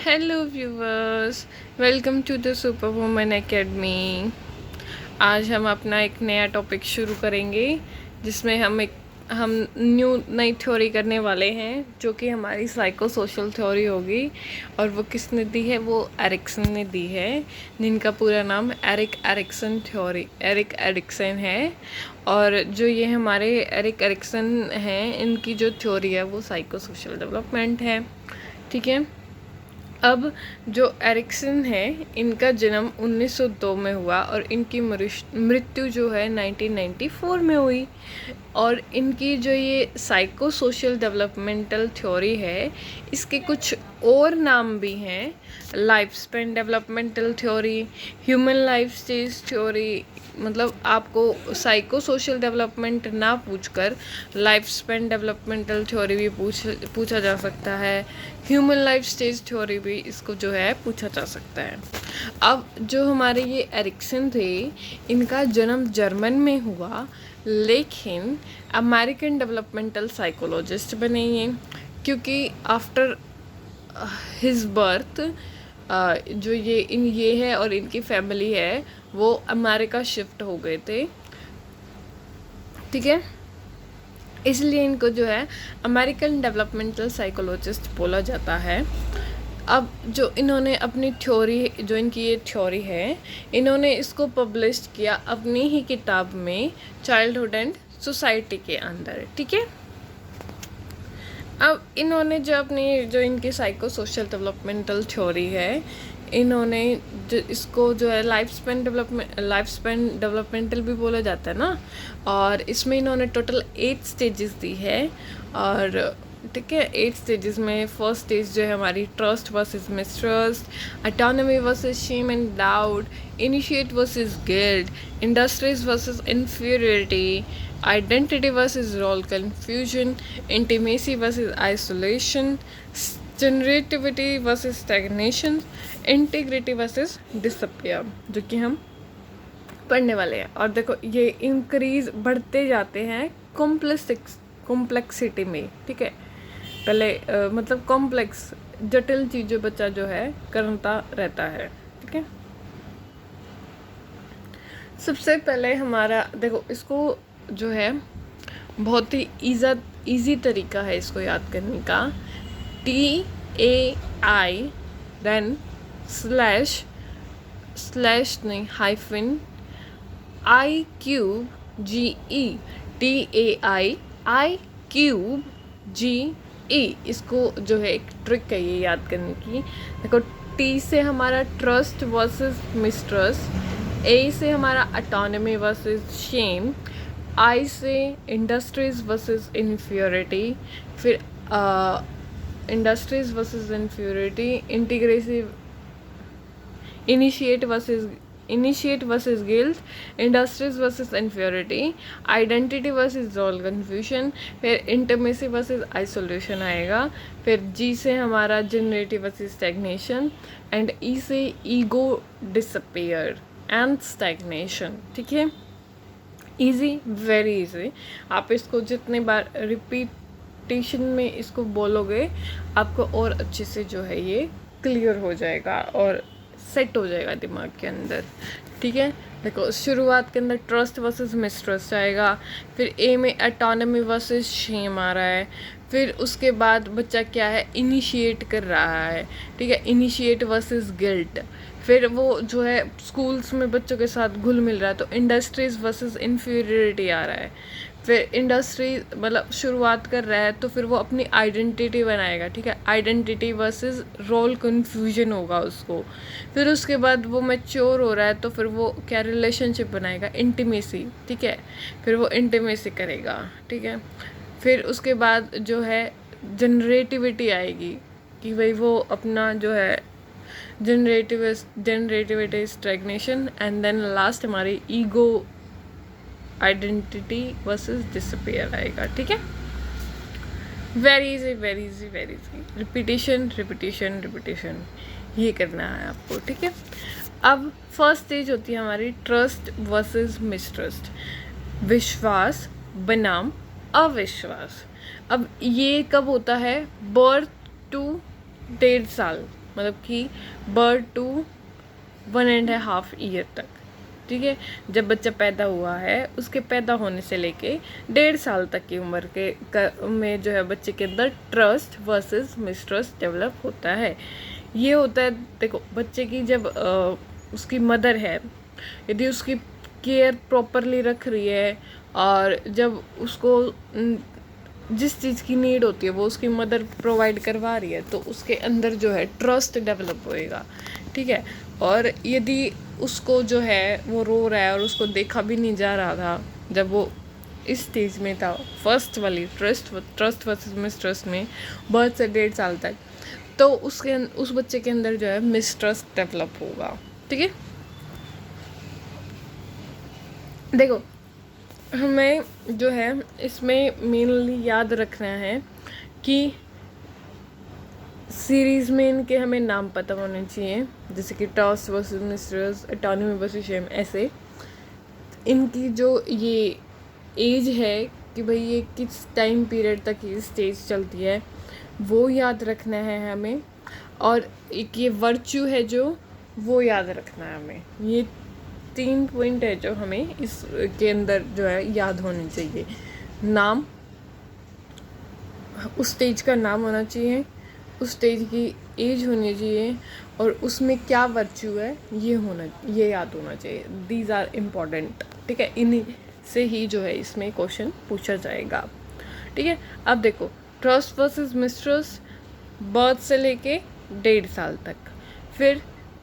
Hello viewers, welcome to the super woman academy. आज हम अपना एक नया टॉपिक शुरू करेंगे जिसमें हम नई थ्योरी करने वाले हैं जो कि हमारी साइको सोशल थ्योरी होगी। और वो किसने दी है? वो एरिक्सन ने दी है, जिनका पूरा नाम एरिक एरिक्सन है। और जो ये हमारे एरिक एरिक्सन हैं, इनकी जो थ्योरी है वो साइको सोशल डेवलपमेंट है। ठीक है। अब जो एरिक्सन है, इनका जन्म 1902 में हुआ और इनकी मृत्यु जो है 1994 में हुई। और इनकी जो ये साइको सोशल डेवलपमेंटल थ्योरी है, इसके कुछ और नाम भी हैं। Life span developmental theory, human life stage theory. मतलब आपको साइको सोशल डेवलपमेंट ना पूछकर लाइफ स्पैन डेवलपमेंटल थ्योरी भी पूछा जा सकता है। ह्यूमन लाइफ स्टेज थ्योरी भी इसको जो है पूछा जा सकता है। अब जो हमारे ये एरिक्सन थे, इनका जन्म जर्मन में हुआ, लेकिन अमेरिकन डेवलपमेंटल साइकोलॉजिस्ट बने ये, क्योंकि आफ्टर हिज बर्थ जो ये है और इनकी फैमिली है वो अमेरिका शिफ्ट हो गए थे। ठीक है, इसलिए इनको जो है अमेरिकन डेवलपमेंटल साइकोलॉजिस्ट बोला जाता है। अब जो इन्होंने अपनी थ्योरी, जो इनकी ये थ्योरी है, इन्होंने इसको पब्लिश किया अपनी ही किताब में चाइल्डहुड एंड सोसाइटी के अंदर। ठीक है। अब इन्होंने जो इनकी साइको सोशल डेवलपमेंटल थ्योरी है, इन्होंने जो इसको जो है लाइफ स्पैन डेवलपमेंटल भी बोला जाता है ना। और इसमें इन्होंने टोटल 8 स्टेजेस दी है। और ठीक है, 8 स्टेजेस में फर्स्ट स्टेज जो है हमारी trust versus mistrust, autonomy versus shame and doubt, initiate versus guilt, industries versus inferiority, identity versus role confusion, intimacy versus isolation, generativity versus stagnation, integrity versus disappear, जो कि हम पढ़ने वाले हैं। और देखो, ये इंक्रीज बढ़ते जाते हैं कॉम्प्लेक्सिटी में। ठीक है, पहले मतलब कॉम्प्लेक्स जटिल चीज़ें बच्चा जो है करता रहता है। ठीक है, सबसे पहले हमारा देखो, इसको जो है बहुत ही ईजी तरीका है इसको याद करने का। TAI देन स्लैश नहीं, हाइफन IQGE, TAI इसको जो है एक ट्रिक है ये याद करने की। देखो, T से हमारा ट्रस्ट वर्सेस मिसट्रस्ट, A से हमारा ऑटोनॉमी वर्सेस शेम, I से इंडस्ट्रीज वर्सेस इन्फ्योरिटी, फिर industries versus inferiority, integrative initiate versus guilt, industries versus inferiority, identity versus role confusion, फिर इंटीमेसी वर्सेस आइसोलेशन आएगा। फिर G से हमारा generative versus stagnation, and E से ईगो डिसअपियर एंड स्टैग्नेशन। ठीक है, इजी, वेरी इजी। आप इसको जितने बार रिपीटेशन में इसको बोलोगे, आपको और अच्छे से जो है ये क्लियर हो जाएगा और सेट हो जाएगा दिमाग के अंदर। ठीक है, देखो, शुरुआत के अंदर ट्रस्ट वर्सेस मिसट्रस्ट आएगा, फिर ए में ऑटोनॉमी वर्सेस शेम आ रहा है, फिर उसके बाद बच्चा क्या है, इनिशिएट कर रहा है। ठीक है, इनिशिएट वर्सेस गिल्ट, फिर वो जो है स्कूल्स में बच्चों के साथ घुल मिल रहा है, तो इंडस्ट्रीज वर्सेस इन्फीरियरिटी आ रहा है। फिर इंडस्ट्री मतलब शुरुआत कर रहा है, तो फिर वो अपनी आइडेंटिटी बनाएगा। ठीक है, आइडेंटिटी वर्सेस रोल कन्फ्यूजन होगा उसको। फिर उसके बाद वो मैच्योर हो रहा है, तो फिर वो क्या रिलेशनशिप बनाएगा, इंटीमेसी। ठीक है, फिर वो इंटीमेसी करेगा। ठीक है, फिर उसके बाद जो है जनरेटिविटी आएगी कि भाई वो अपना जो है generativity stagnation, and then last हमारी ईगो आइडेंटिटी वर्सेस डिसअपियर आएगा। ठीक है, very easy, very easy, very easy. Repetition repetition repetition, ये करना है आपको। ठीक है, अब फर्स्ट स्टेज होती है हमारी ट्रस्ट वर्सेस मिसट्रस्ट, विश्वास बनाम अविश्वास। अब ये कब होता है? बर्थ टू 1.5 साल, मतलब कि बर्थ टू 1.5 ईयर तक, ठीक है। जब बच्चा पैदा हुआ है उसके पैदा होने से लेके 1.5 साल तक की उम्र में जो है बच्चे के अंदर ट्रस्ट वर्सेस मिसट्रस्ट डेवलप होता है। ये होता है, देखो बच्चे की जब उसकी मदर है, यदि उसकी केयर प्रॉपरली रख रही है और जब उसको जिस चीज़ की नीड होती है वो उसकी मदर प्रोवाइड करवा रही है, तो उसके अंदर जो है ट्रस्ट डेवलप होएगा, ठीक है। और यदि उसको जो है वो रो रहा है और उसको देखा भी नहीं जा रहा था जब वो इस स्टेज में था, फर्स्ट वाली ट्रस्ट वर्सेस मिसट्रस्ट में, बर्थ से 1.5 साल तक, तो उस बच्चे के अंदर जो है मिसट्रस्ट डेवलप होगा, ठीक है। देखो हमें जो है इसमें मेनली याद रखना है कि सीरीज़ में इनके हमें नाम पता होने चाहिए, जैसे कि trust versus mistrust, autonomy versus shame, ऐसे इनकी जो ये एज है कि भाई ये किस टाइम पीरियड तक ये स्टेज चलती है वो याद रखना है हमें। और एक ये वर्च्यू है जो वो याद रखना है हमें। ये 3 पॉइंट है जो हमें इसके अंदर जो है याद होने चाहिए। नाम, उस स्टेज का नाम होना चाहिए, उस स्टेज की एज होनी चाहिए और उसमें क्या वर्च्यू है ये याद होना चाहिए। दीज आर इम्पॉर्टेंट, ठीक है। इन्हीं से ही जो है इसमें क्वेश्चन पूछा जाएगा, ठीक है। अब देखो ट्रस्ट वर्सेस मिसट्रस्ट बर्थ से लेके 1.5 साल तक, फिर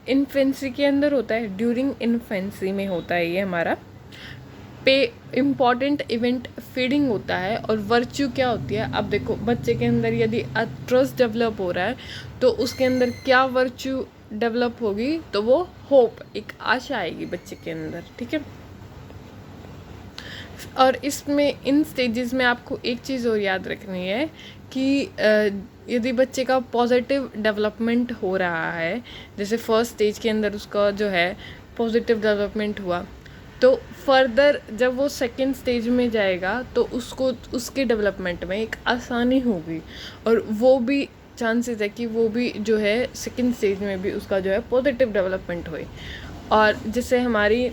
इन्फेंसी के अंदर होता है, ड्यूरिंग इन्फेंसी में होता है ये हमारा पे इम्पॉर्टेंट इवेंट फीडिंग होता है। और वर्च्यू क्या होती है, अब देखो बच्चे के अंदर यदि ट्रस्ट डेवलप हो रहा है तो उसके अंदर क्या वर्च्यू डेवलप होगी, तो वो होप, एक आशा आएगी बच्चे के अंदर, ठीक है। और इसमें इन स्टेजेस में आपको एक चीज़ और याद रखनी है कि यदि बच्चे का पॉजिटिव डेवलपमेंट हो रहा है, जैसे फर्स्ट स्टेज के अंदर उसका जो है पॉजिटिव डेवलपमेंट हुआ, तो फर्दर जब वो सेकेंड स्टेज में जाएगा तो उसको उसके डेवलपमेंट में एक आसानी होगी और वो भी चांसेस है कि वो भी जो है सेकेंड स्टेज में भी उसका जो है पॉजिटिव डेवलपमेंट होए। और जैसे हमारी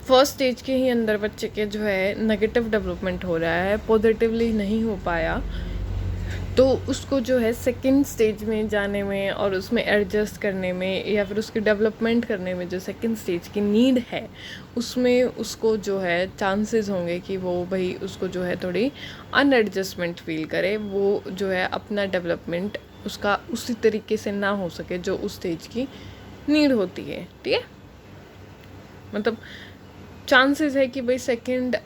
फर्स्ट स्टेज के ही अंदर बच्चे के जो है नेगेटिव डेवलपमेंट हो रहा है, पॉजिटिवली नहीं हो पाया, तो उसको जो है सेकंड स्टेज में जाने में और उसमें एडजस्ट करने में या फिर उसकी डेवलपमेंट करने में जो सेकंड स्टेज की नीड है उसमें उसको जो है चांसेस होंगे कि वो भाई उसको जो है थोड़ी अनएडजस्टमेंट फील करे, वो जो है अपना डेवलपमेंट उसका उसी तरीके से ना हो सके जो उस स्टेज की नीड होती है, ठीक है। मतलब चांसेस है कि भाई सेकंड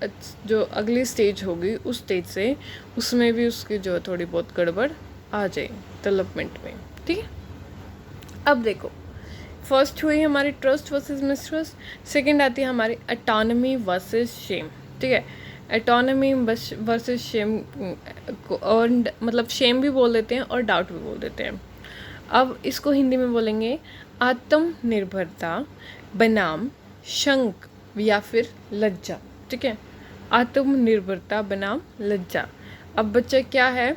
जो अगली स्टेज होगी उस स्टेज से उसमें भी उसकी जो थोड़ी बहुत गड़बड़ आ जाए डेवलपमेंट में, ठीक है। अब देखो फर्स्ट हुई हमारी ट्रस्ट वर्सेस मिसट्रस्ट, सेकंड आती है हमारी ऑटोनॉमी वर्सेस शेम, ठीक है। ऑटोनॉमी वर्सेस शेम और मतलब शेम भी बोल देते हैं और डाउट भी बोल देते हैं। अब इसको हिंदी में बोलेंगे आत्मनिर्भरता बनाम शंक या फिर लज्जा, ठीक है। आत्मनिर्भरता बनाम लज्जा। अब बच्चा क्या है,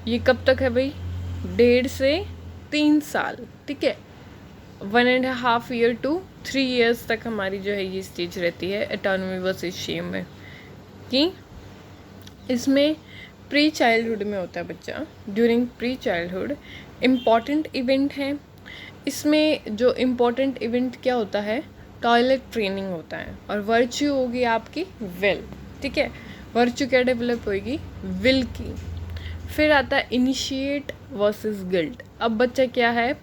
ये कब तक है भाई, 1.5 से 3 साल, ठीक है। 1.5 ईयर टू 3 इयर्स तक हमारी जो है ये स्टेज रहती है ऑटोनॉमी वर्सेस शेम में, कि इसमें प्री चाइल्डहुड में होता है बच्चा। During pre childhood important event है, इसमें जो इम्पॉर्टेंट इवेंट क्या होता है, टॉयलेट ट्रेनिंग होता है। और वर्च्यू होगी आपकी विल, ठीक है। वर्च्यू क्या डेवलप होगी, विल की। फिर आता है इनिशिएट वर्सेस गिल्ट। अब बच्चा क्या है,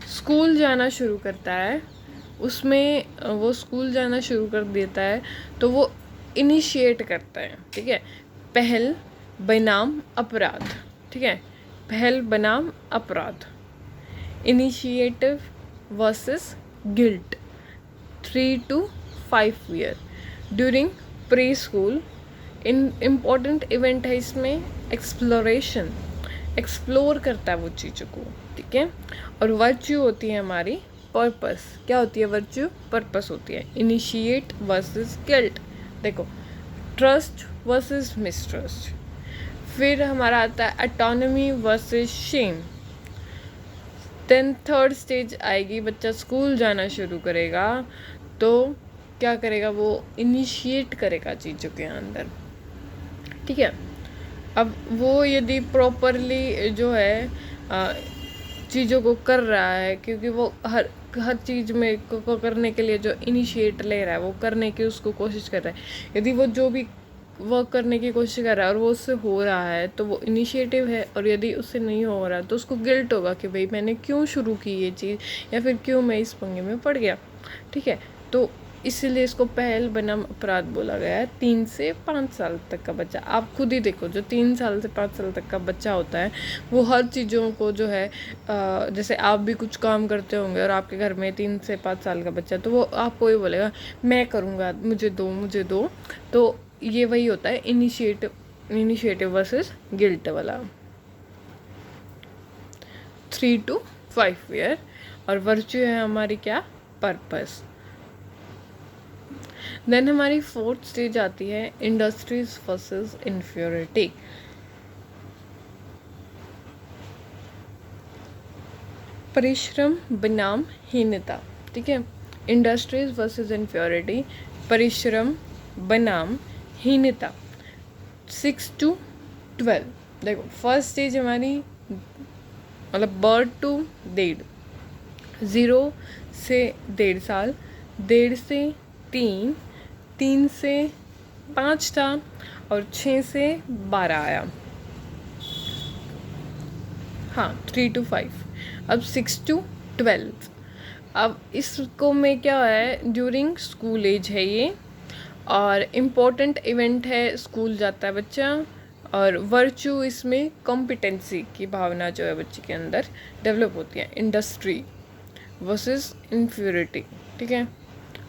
स्कूल जाना शुरू करता है, उसमें वो स्कूल जाना शुरू कर देता है तो वो इनिशिएट करता है, ठीक है। पहल बनाम अपराध, ठीक है। पहल बनाम अपराध, initiative versus guilt, 3 to 5 year during pre school. Important event है इसमें एक्सप्लोरेशन, एक्सप्लोर करता है वो चीज़ों को, ठीक है। और वर्च्यू होती है हमारी पर्पस, क्या होती है वर्च्यू, पर्पस होती है। इनिशिएट वर्सेस गिल्ट, देखो ट्रस्ट वर्सेस मिसट्रस्ट। फिर हमारा आता है autonomy versus shame. Then third stage आएगी, बच्चा स्कूल जाना शुरू करेगा, तो क्या करेगा, वो इनिशिएट करेगा चीज़ों के अंदर, ठीक है। अब वो यदि प्रॉपरली जो है चीज़ों को कर रहा है, क्योंकि वो हर चीज़ में को करने के लिए जो इनिशिएट ले रहा है, वो करने की उसको कोशिश कर रहा है, यदि वो जो भी वर्क करने की कोशिश कर रहा है और वो उससे हो रहा है तो वो इनिशिएटिव है, और यदि उससे नहीं हो रहा तो उसको गिल्ट होगा कि भाई मैंने क्यों शुरू की ये चीज़, या फिर क्यों मैं इस पंगे में पड़ गया, ठीक है। तो इसीलिए इसको पहल बनाम अपराध बोला गया है। 3 से 5 साल तक का बच्चा, आप खुद ही देखो, जो 3 साल से 5 साल तक का बच्चा होता है वो हर चीज़ों को जो है जैसे आप भी कुछ काम करते होंगे और आपके घर में 3 से 5 साल का बच्चा, तो वो आपको ही बोलेगा मैं करूँगा, मुझे दो मुझे दो। तो ये वही होता है इनिशिएटिव वर्सेस गिल्ट वाला। 3 to 5 ईयर। और वर्च्यू है हमारी क्या, पर्पस। देन हमारी फोर्थ स्टेज आती है इंडस्ट्रीज वर्सेस इन्फ्योरिटी। परिश्रम बनाम हीनता, ठीक है। इंडस्ट्रीज वर्सेस इन्फ्योरिटी, परिश्रम बनाम हीनता। 6 to 12। देखो फर्स्ट स्टेज हमारी मतलब बर्थ टू 1.5, 0 से 1.5 साल, 1.5 से 3, 3 से 5 था, और 6 से 12 आया। हाँ 3 to 5। अब 6 to 12। अब इसको में क्या है, ड्यूरिंग स्कूल एज है ये, और इम्पोर्टेंट इवेंट है, स्कूल जाता है बच्चा, और वर्च्यू इसमें कॉम्पिटेंसी की भावना जो है बच्चे के अंदर डेवलप होती है। इंडस्ट्री वर्सेस इन्फ्योरिटी, ठीक है।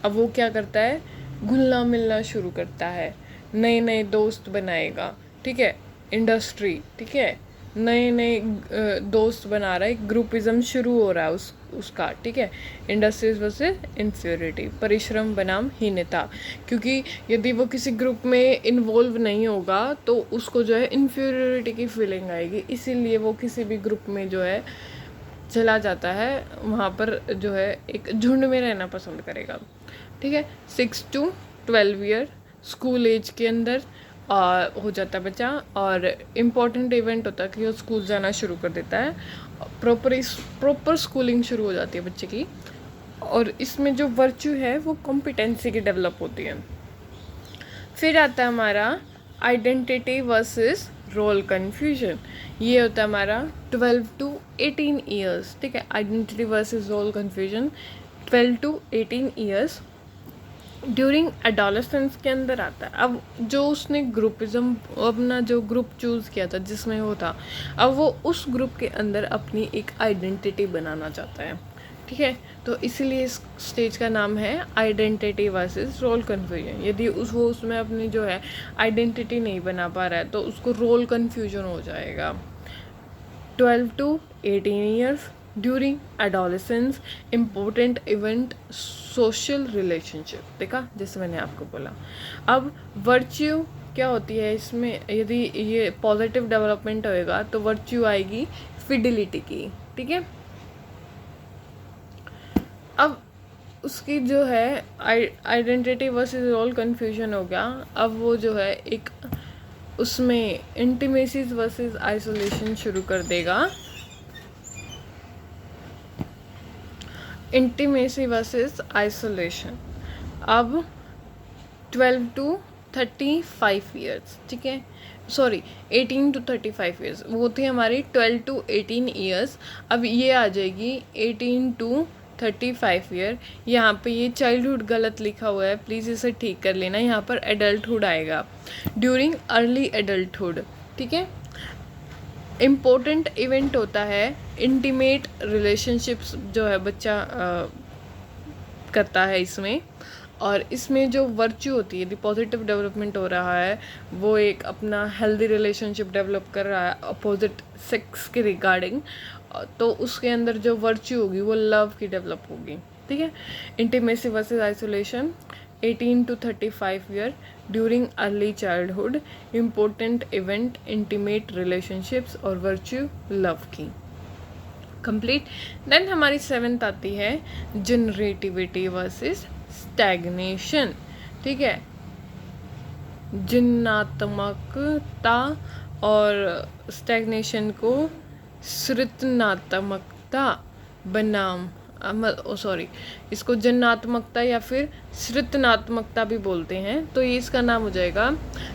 अब वो क्या करता है, घुलना मिलना शुरू करता है, नए नए दोस्त बनाएगा, ठीक है। इंडस्ट्री, ठीक है, नए नए दोस्त बना रहा है, ग्रुपिज्म शुरू हो रहा है उसका, ठीक है। इंडस्ट्रीज वर्सेस इन्फ्योरिटी, परिश्रम बनाम हीनता, क्योंकि यदि वो किसी ग्रुप में इन्वॉल्व नहीं होगा तो उसको जो है इन्फ्योरिटी की फीलिंग आएगी, इसीलिए वो किसी भी ग्रुप में जो है चला जाता है, वहाँ पर जो है एक झुंड में रहना पसंद करेगा, ठीक है। 6 to 12 ईयर स्कूल एज के अंदर हो जाता है बच्चा, और इम्पॉर्टेंट इवेंट होता है कि वो स्कूल जाना शुरू कर देता है, प्रॉपर स्कूलिंग शुरू हो जाती है बच्चे की, और इसमें जो वर्च्यू है वो कॉम्पिटेंसी की डेवलप होती है। फिर आता है हमारा आइडेंटिटी वर्सेस रोल कन्फ्यूजन। ये होता है हमारा 12 to 18 ईयर्स, ठीक है। Identity versus role confusion 12 to 18 years during adolescence के अंदर आता है। अब जो उसने ग्रुपिज्म, अपना जो ग्रुप चूज़ किया था जिसमें वो था, अब वो उस ग्रुप के अंदर अपनी एक आइडेंटिटी बनाना चाहता है, ठीक है। तो इसीलिए इस स्टेज का नाम है आइडेंटिटी वर्सेस रोल कन्फ्यूजन। यदि वो उसमें अपनी जो है आइडेंटिटी नहीं बना पा रहा है तो उसको रोल कन्फ्यूजन हो जाएगा। 12 to 18 years during adolescence, important event social relationship, देखा जैसे मैंने आपको बोला। अब वर्च्यू क्या होती है इसमें, यदि ये पॉजिटिव डेवलपमेंट होएगा तो वर्च्यू आएगी फिडिलिटी की, ठीक है। अब उसकी जो है आइडेंटिटी वर्सेस रोल कन्फ्यूजन हो गया। अब वो जो है एक उसमें इंटीमेसीज वर्सेस आइसोलेशन शुरू कर देगा। Intimacy versus isolation. अब 12 to 35 ईयर्स, ठीक है, सॉरी 18 to 35 ईयर्स, वो थी हमारी 12 to 18 ईयर्स। अब ये आ जाएगी 18 to 35 ईयर। यहाँ पे ये चाइल्डहुड गलत लिखा हुआ है, प्लीज़ इसे ठीक कर लेना, यहाँ पर एडल्टहुड आएगा, ड्यूरिंग अर्ली एडल्टहुड, ठीक है। इम्पोर्टेंट इवेंट होता है इंटीमेट रिलेशनशिप्स जो है बच्चा करता है इसमें, और इसमें जो वर्च्यू होती है, यदि पॉजिटिव डेवलपमेंट हो रहा है, वो एक अपना हेल्दी रिलेशनशिप डेवलप कर रहा है अपोजिट सेक्स के रिगार्डिंग, तो उसके अंदर जो वर्च्यू होगी वो लव की डेवलप होगी, ठीक है। Intimacy versus isolation 18 to 35 year during early childhood, important event intimate relationships और वर्च्यू लव की। कंप्लीट। देन हमारी 7th आती है जनरेटिविटी वर्सेस स्टैग्नेशन। ठीक है, जिन्नात्मकता और स्टैग्नेशन को सृजनात्मकता बनाम सॉरी इसको जन्नात्मकता या फिर सृजनात्मकता भी बोलते हैं, तो ये इसका नाम हो जाएगा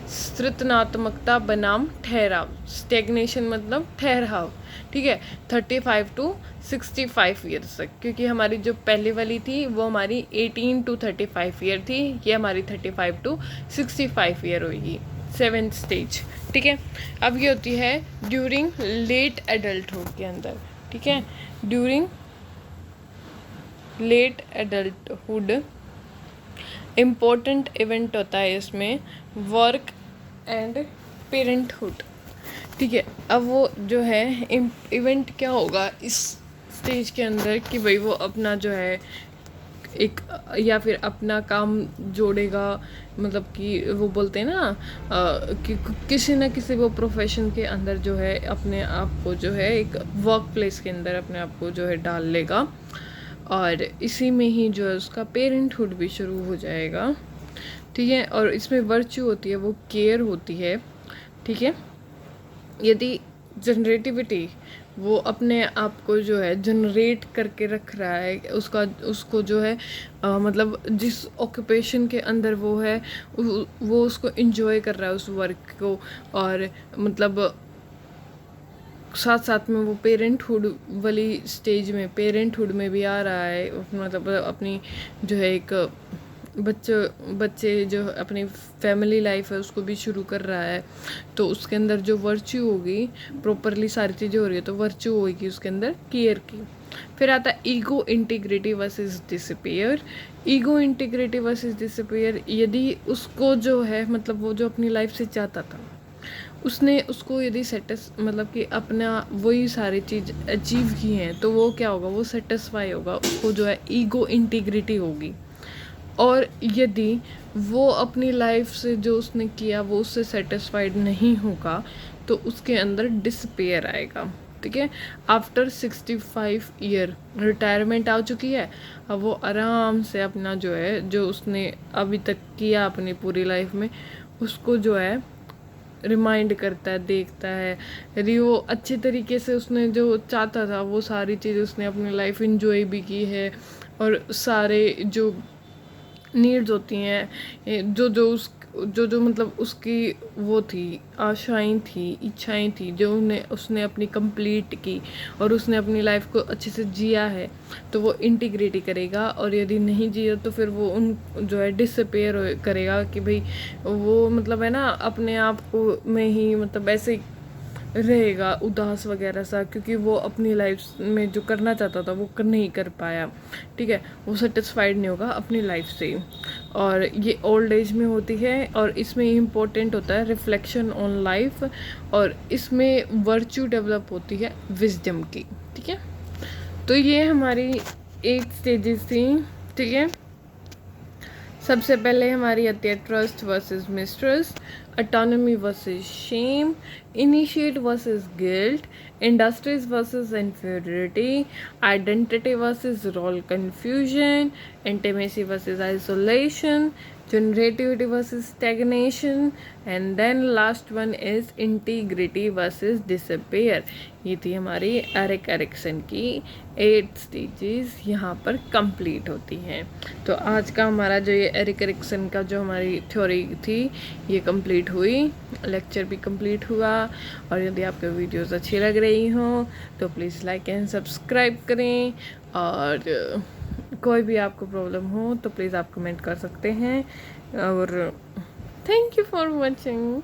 सृजनात्मकता बनाम ठहराव। स्टैग्नेशन मतलब ठहराव। ठीक है, 35 to 65 ईयर्स तक, क्योंकि हमारी जो पहले वाली थी वो हमारी 18 to 35 ईयर थी, ये हमारी 35 to 65 ईयर होगी 7th स्टेज। ठीक है, अब ये होती है ड्यूरिंग लेट एडल्टहुड के अंदर। ठीक है, during late adulthood important event होता है इसमें वर्क एंड पेरेंटहुड। ठीक है, अब वो जो है इवेंट क्या होगा इस स्टेज के अंदर कि भाई वो अपना जो है एक या फिर अपना काम जोड़ेगा, मतलब कि वो बोलते हैं ना कि किसी ना किसी वो प्रोफेशन के अंदर जो है अपने आप को जो है एक वर्क प्लेस के अंदर अपने आप को जो है डाल लेगा, और इसी में ही जो है उसका पेरेंटहुड भी शुरू हो जाएगा। ठीक है, और इसमें वर्च्यू होती है वो केयर होती है। ठीक है, यदि जनरेटिविटी वो अपने आप को जो है जनरेट करके रख रहा है, उसको जो है मतलब जिस ऑक्यूपेशन के अंदर वो है वो उसको एंजॉय कर रहा है उस वर्क को, और मतलब साथ साथ में वो पेरेंटहुड वाली स्टेज में पेरेंटहुड में भी आ रहा है, मतलब अपनी जो है एक बच्चे जो अपनी फैमिली लाइफ है उसको भी शुरू कर रहा है, तो उसके अंदर जो वर्च्यू होगी प्रॉपरली सारी चीज़ें हो रही है तो वर्च्यू होगी उसके अंदर केयर की। फिर आता है ego integrity versus disappear. Ego integrity versus disappear, यदि उसको जो है मतलब वो जो अपनी लाइफ से चाहता था उसने उसको यदि मतलब कि अपना वही सारी चीज़ अचीव की हैं, तो वो क्या होगा, वो सेटिस्फाई होगा, उसको जो है ईगो इंटीग्रिटी होगी। और यदि वो अपनी लाइफ से जो उसने किया वो उससे सेटिस्फाइड नहीं होगा तो उसके अंदर डिसपेयर आएगा। ठीक है, आफ्टर 65 ईयर रिटायरमेंट आ चुकी है, अब वो आराम से अपना जो है जो उसने अभी तक किया अपनी पूरी लाइफ में उसको जो है रिमाइंड करता है, देखता है, यदि वो अच्छे तरीके से उसने जो चाहता था वो सारी चीज़ उसने अपनी लाइफ इंजॉय भी की है, और सारे जो नीड्स होती हैं जो मतलब उसकी वो थी आशाएं थी इच्छाएं थी जो उसने अपनी कंप्लीट की और उसने अपनी लाइफ को अच्छे से जिया है, तो वो इंटीग्रेटी करेगा। और यदि नहीं जिया तो फिर वो उन जो है डिसअपेयर करेगा कि भाई वो मतलब है ना अपने आप को में ही मतलब ऐसे रहेगा उदास वगैरह सा, क्योंकि वो अपनी लाइफ में जो करना चाहता था वो नहीं कर पाया। ठीक है, वो सेटिस्फाइड नहीं होगा अपनी लाइफ से। और ये ओल्ड एज में होती है, और इसमें इम्पोर्टेंट होता है रिफ्लेक्शन ऑन लाइफ, और इसमें वर्च्यू डेवलप होती है विजडम की। ठीक है, तो ये हमारी 8 स्टेजेस थी। ठीक है, सबसे पहले हमारी आती है trust versus mistrust, autonomy versus shame, initiate versus guilt, industries versus inferiority, identity versus role confusion, intimacy versus isolation, generativity versus stagnation, and then last one is integrity versus disappear। ये थी हमारी एरिक एरिक्सन की 8 stages यहाँ पर complete होती हैं। तो आज का हमारा जो ये एरिक एरिक्सन का जो हमारी थ्योरी थी ये कंप्लीट हुई, लेक्चर भी कंप्लीट हुआ। और यदि आपको वीडियोस अच्छी लग रही हों तो प्लीज़ लाइक एंड सब्सक्राइब करें, और कोई भी आपको प्रॉब्लम हो तो प्लीज़ आप कमेंट कर सकते हैं। और थैंक यू फॉर वॉचिंग।